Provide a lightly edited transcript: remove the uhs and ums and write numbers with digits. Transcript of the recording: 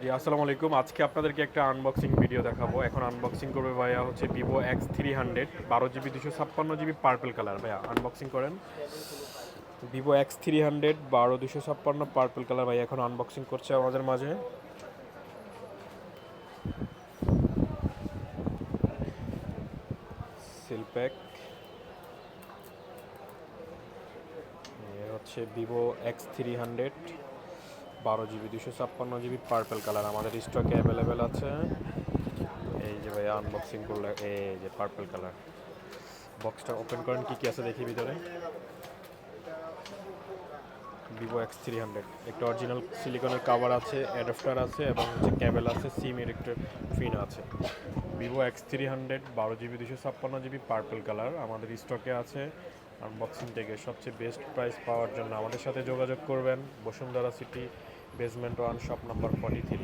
জি, আসসালামু আলাইকুম। আজকে আপনাদেরকে একটা আনবক্সিং ভিডিও দেখাবো। এখন আনবক্সিং করবে ভাইয়া হচ্ছে Vivo X300 12 GB 256 GB purple colour. ভাইয়া আনবক্সিং করেন। ভিভো X300 12 256 পার্পল কালার ভাইয়া এখন আনবক্সিং করছে আমাদের মাঝে। সিল প্যাক হচ্ছে Vivo X300 12 GB 256 GB purple colour আমাদের স্টকে অ্যাভেলেবেল আছে। এই যে ভাইয়া আনবক্সিং করলে এই যে পার্পল কালার। বক্সটা ওপেন করেন, কি কি আছে দেখি ভিতরে। ভিভো X300 একটা অরিজিনাল সিলিকনের কাভার আছে, অ্যাডাপ্টার আছে এবং হচ্ছে কেবল আছে, সিম এডিক্টর পিন আছে। Vivo X300 12 GB 256 GB purple colour আমাদের স্টকে আছে। আনবক্সিং থেকে সবচেয়ে বেস্ট প্রাইস পাওয়ার জন্য আমাদের সাথে যোগাযোগ করবেন। Bashundhara city, basement 1, shop number 43।